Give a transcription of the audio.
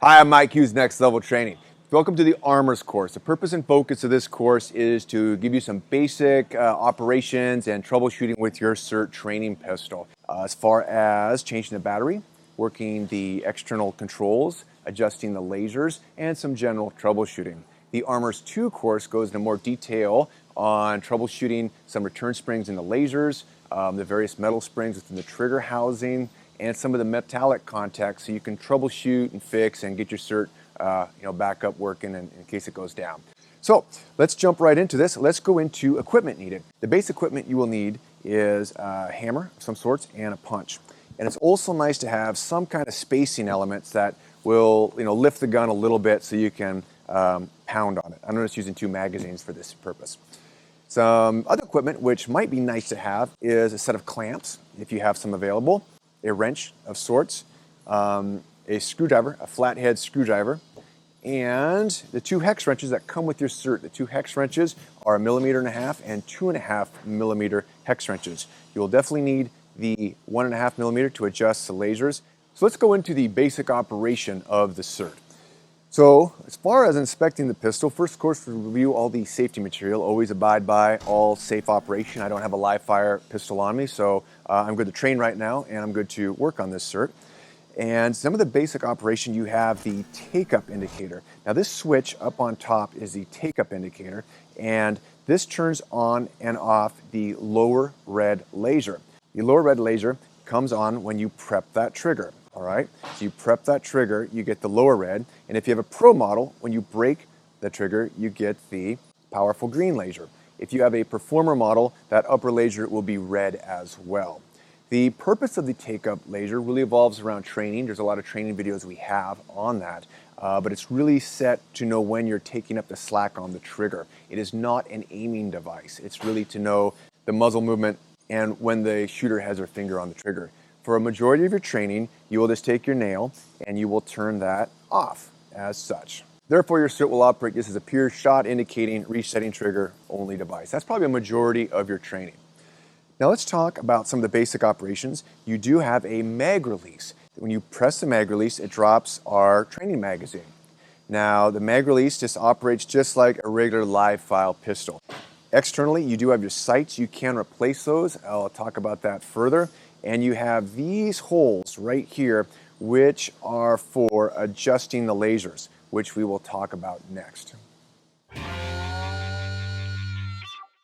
Hi, I'm Mike Hughes, Next Level Training. Welcome to the Armors course. The purpose and focus of this course is to give you some basic operations and troubleshooting with your SIRT training pistol. As far as changing the battery, working the external controls, adjusting the lasers, and some general troubleshooting. The Armors 2 course goes into more detail on troubleshooting some return springs in the lasers, the various metal springs within the trigger housing, and some of the metallic contacts so you can troubleshoot and fix and get your SIRT back up working in case it goes down. So let's jump right into this. Let's go into equipment needed. The base equipment you will need is a hammer of some sorts and a punch. And it's also nice to have some kind of spacing elements that will lift the gun a little bit so you can pound on it. I'm just using 2 magazines for this purpose. Some other equipment which might be nice to have is a set of clamps if you have some available, a wrench of sorts, a screwdriver, a flathead screwdriver, and the 2 hex wrenches that come with your SIRT. The 2 hex wrenches are 1.5 mm and 2.5 mm hex wrenches. You will definitely need the 1.5 mm to adjust the lasers. So let's go into the basic operation of the SIRT. So as far as inspecting the pistol, first of course we review all the safety material, always abide by all safe operation. I don't have a live fire pistol on me, so I'm good to train right now and I'm good to work on this SIRT. And some of the basic operation, you have the take-up indicator. Now this switch up on top is the take-up indicator, and this turns on and off the lower red laser. The lower red laser comes on when you prep that trigger. All right, so you prep that trigger, you get the lower red, and if you have a pro model, when you break the trigger, you get the powerful green laser. If you have a performer model, that upper laser will be red as well. The purpose of the take-up laser really evolves around training. There's a lot of training videos we have on that, but it's really set to know when you're taking up the slack on the trigger. It is not an aiming device. It's really to know the muzzle movement and when the shooter has their finger on the trigger. For a majority of your training, you will just take your nail and you will turn that off as such. Therefore, your SIRT will operate just as a pure shot indicating resetting trigger only device. That's probably a majority of your training. Now let's talk about some of the basic operations. You do have a mag release. When you press the mag release, it drops our training magazine. Now the mag release just operates just like a regular live fire pistol. Externally, you do have your sights. You can replace those. I'll talk about that further. And you have these holes right here, which are for adjusting the lasers, which we will talk about next.